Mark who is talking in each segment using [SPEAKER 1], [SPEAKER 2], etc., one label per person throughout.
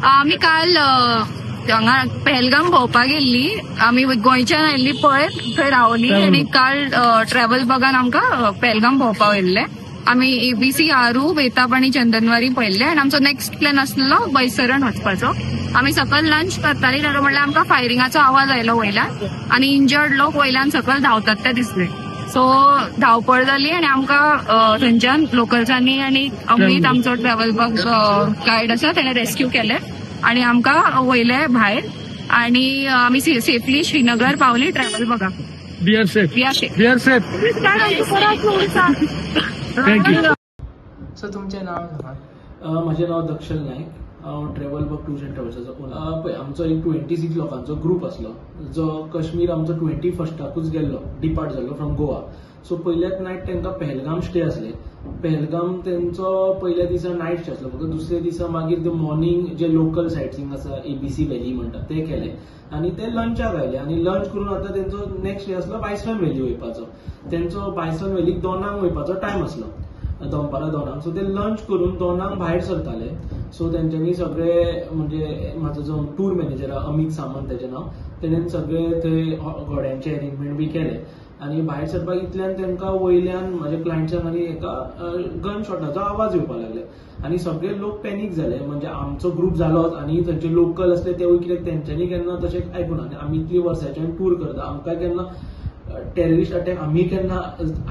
[SPEAKER 1] आम्ही काल हांगा पहलगाम भोंवपाक गेल्ली. आम्ही गोंयच्यान आयिल्ली पळय, थंय रावली आनी काल ट्रॅव्हल बगान आमकां पहलगाम भोंवपाक व्हेल्ले. आम्ही एबीसी आरू बेताब आनी चंदनवारी पळयल्ले आनी आमचो नेक्स्ट प्लॅन आसलो बैसरण वचपाचो. आम्ही सकयल लंच करताली जाल्यार म्हणल्यार आमकां फायरिंगाचो आवाज आयलो वयल्यान आनी इंजर्ड लोक वयल्यान सकयल धांवतात ते दिसले. सो धांवपळ जाली आनी आमकां थंयच्यान लोकल्सांनी आनी अमित आमचो ट्रॅव्हल बग गायड आसा ताणें रेस्क्यू केले आनी आमकां वयले भायर आनी आमी सेफली श्रीनगर पावली ट्रॅव्हल बगाक.
[SPEAKER 2] बियर सेफ.
[SPEAKER 3] थँक्यू.
[SPEAKER 4] सो तुमचें नांव सांगात.
[SPEAKER 5] म्हजें नांव दक्षल नायक. हांव ट्रॅव्हल बग टूर्स अँड ट्रॅव्हल्साचो ओनर. पळय आमचो एक 26 लोकांचो ग्रुप आसलो जो काश्मीर आमचो 21st गेल्लो, डिपार्ट जाल्लो फ्रॉम गोवा. सो पयल्याच नायट तांकां पहलगाम स्टे आसले. पहलगाम तेंचो पयल्या दिसा नायट स्टे आसलो, फक्त दुसऱ्या दिसा मागीर ते मॉर्निंग जे लोकल सायटसींग आसा एबीसी व्हॅली म्हणटात ते केले आनी ते लंचाक आयले आनी लंच करून आतां तेंचो नेक्स्ट डे आसलो बायसन व्हॅली वयपाचो. तेंचो बायसन व्हॅलीक दोनांक वयपाचो टायम आसलो, दनपारां 2 सो ते लंच करून 2 भायर सरताले. सो तेंच्यांनी सगळे म्हणजे म्हाजो जो टूर मॅनेजर अमित सामंत तेजें नांव, तेणेन सगळे थंय घोड्यांचे अरेंजमेंट बी केले आनी भायर सरपाक इतल्यान तेंकां वयल्यान म्हाज्या क्लायंट्सांक आनी एका गन शॉटाचो आवाज येवपाक लागले आनी सगळे लोक पॅनीक जाले. म्हणजे आमचो ग्रुप जालोच आनी थंयचे लोकल आसले तेवूय कित्याक तेंच्यांनी केन्ना तशें आयकुना आनी आमी इतली वर्सांच्यान टूर करता, आमकां केन्ना टेररिस्ट अटॅक आमी केन्ना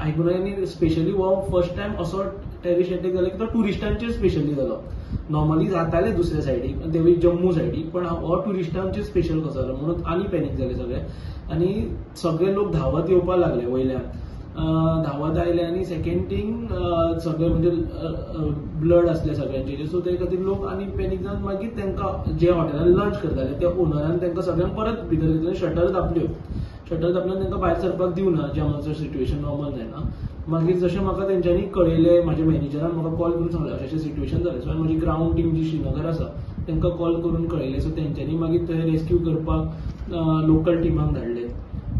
[SPEAKER 5] आयकुना आनी स्पेशली हो फर्स्ट टायम असो टेररिस्ट अटॅक जालो की तो टुरिस्टांचेर स्पेशली जालो. नॉर्मली जाताले दुसऱ्या सायडीक देवी जम्मू सायडीक, पण हो टुरिस्टांचेर स्पेशल कसो जालो म्हणून आनी पॅनीक जाले सगळे आनी सगळे लोक धांवत येवपाक लागले वयल्यान. धांवत आयले आनी सेकेंड थिंग सगळे म्हणजे ब्लड आसले सगळ्यांचे, सो ते खातीर लोक आनी पॅनीक जावन मागीर तांकां जे हॉटेलान लंच करताले त्या ओनरान तांकां सगळ्यांक परत भितर शटर धापल्यो. शटर धापल्यान तांकां भायर सरपाक दिवना जेन्ना मातसो सिट्युएशन नॉर्मल जायना. मागीर जशें म्हाका तेंच्यांनी कळयलें, म्हाज्या मॅनेजरान म्हाका कॉल करून सांगलें अशें सिट्युएशन जालें. सो म्हजी ग्राउंड टीम जी श्रीनगर आसा तांकां कॉल करून कळयलें. सो तेंच्यांनी मागीर थंय रेस्क्यू करपाक लोकल टिमाक धाडले.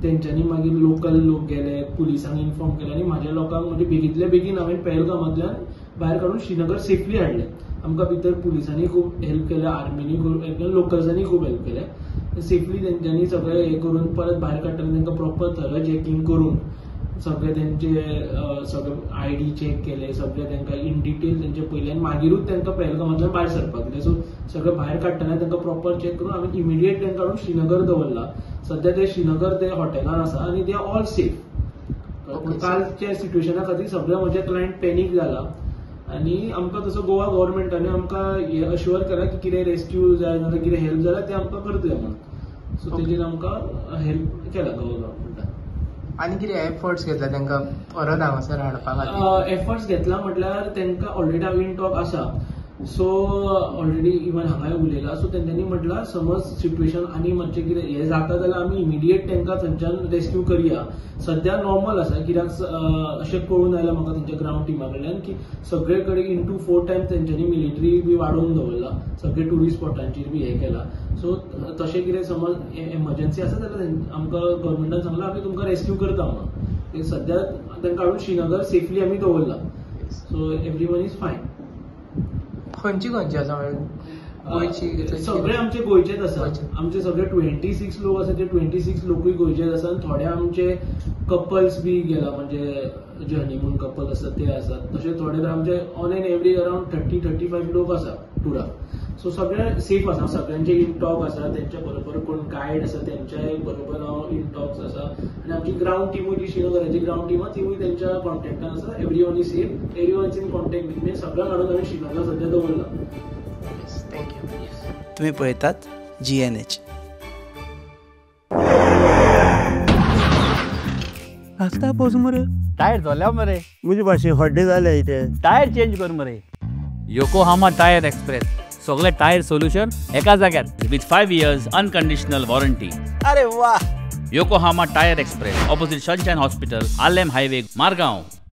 [SPEAKER 5] तेंच्यांनी मागीर लोकल लोक गेले, पुलिसांक इन्फॉर्म केलें आनी म्हाज्या लोकांक म्हणजे बेगींतल्या बेगीन हांवें पहलगामांतल्यान भायर काडून श्रीनगर सेफली हाडलें. आमकां भितर पुलिसांनी खूब हेल्प केलें, आर्मीनी खूब, लोकल्सांनी खूब हेल्प केलें. सेफली तेंच्यांनी सगळें हें करून परत भायर काडटना तांकां प्रॉपर थरो चॅकींग करून सगळे तेंचे सगळे आयडी चॅक केले, सगळे तांकां इन डिटेल तेंचे पयले आनी मागीरूच तांकां पहलगामांतल्यान भायर सरपाक दिलें. सो सगळे भायर काडटना तांकां प्रॉपर चॅक करून हांवें इमिडिएट तांकां हाडून श्रीनगर दवरला. सध्या ते श्रीनगर ते हॉटेलान आसा आनी दे ऑल सेफ. कालच्या सिट्युएशना खातीर सगळे म्हजे क्लायंट पॅनीक जाला आनी आमकां तसो गोवा गव्हर्मेंटान आमकां हे अश्युअर केला की कितें रेस्क्यू जाय नाजाल्यार कितें हेल्प जाल्यार ते आमकां करतले म्हणून. सो तेजेर आमकां हेल्प केला गोवा गव्हर्मेंटान.
[SPEAKER 4] आनी कितें एफर्ट्स घेतला तांकां परत हांगासर हाडपाक?
[SPEAKER 5] एफर्ट्स घेतला म्हटल्यार तांकां ऑलरेडी हांव इन टॉक आसा. सो ऑलरेडी इवन हांगा उलयला. सो तेंच्यांनी म्हटलां समज सिट्युएशन आनी मातशें कितें हें जाता जाल्यार आमी इमिडिएट तांकां थंयच्यान रेस्क्यू करया. सध्या नॉर्मल आसा कित्याक अशें कळून आयलां म्हाका तेंच्या ग्राउंड टिमा कडल्यान की सगळे कडेन इंटू 4 टायम्स तेंच्यांनी मिलिटरी बी वाडोवन दवरला, सगळे टुरिस्ट स्पॉटांचेर बी हें केलां. सो तशें कितें समज एमर्जन्सी आसा जाल्यार आमकां गव्हर्मेंटान सांगलां आमी तुमकां रेस्क्यू करता म्हणून. सध्या तांकां हाडून श्रीनगर सेफली आमी दवरला. सो एवरीवन इज फायन.
[SPEAKER 4] खंयची आसा
[SPEAKER 5] सगळे आमचे गोंयचेच आसा. आमचे सगळे 26 लोक आसा ते 26 लोकूय गोंयचेच आसा आनी थोडे आमचे कपल्स बी गेला, म्हणजे जे हनीमून कपल आसतात ते आसात. तशें थोडे आमचे ऑन एन एवरेज अराउंड 30-35 लोक आसा टुराक. सो सगळे सेफ आसा. सगळ्यांचे इन टॉक आसा, तेंच्या बरोबर कोण गायड आसा तेंच्याय बरोबर हांव इन टॉक्स आसा आनी आमची ग्राउंड टिमूय जी श्रीनगराची ग्राउंड टीम आसा तिवूय तेंच्या कॉन्टॅक्टान आसा. Everyone is safe, everyone is in contact with me. सगळ्यांक हाडून हांवें श्रीनगर सध्या दवरला.
[SPEAKER 4] थँक्यू.
[SPEAKER 6] तुम्ही पळयतात GNH.
[SPEAKER 2] आस्ता पावस मरे
[SPEAKER 7] टायर झाल्या मरे
[SPEAKER 2] म्हणजे भाशे हड्डे जाले इथे.
[SPEAKER 7] टायर चेंज कर मरे. योकोहामा टायर एक्सप्रेस सगळे टायर सोल्युशन एका जाग्यार विथ 5 years अनकंडिशनल वॉरंटी.
[SPEAKER 6] अरे वा.
[SPEAKER 7] Yokohama tyre express opposite sunshine hospital, Alem highway, Margao.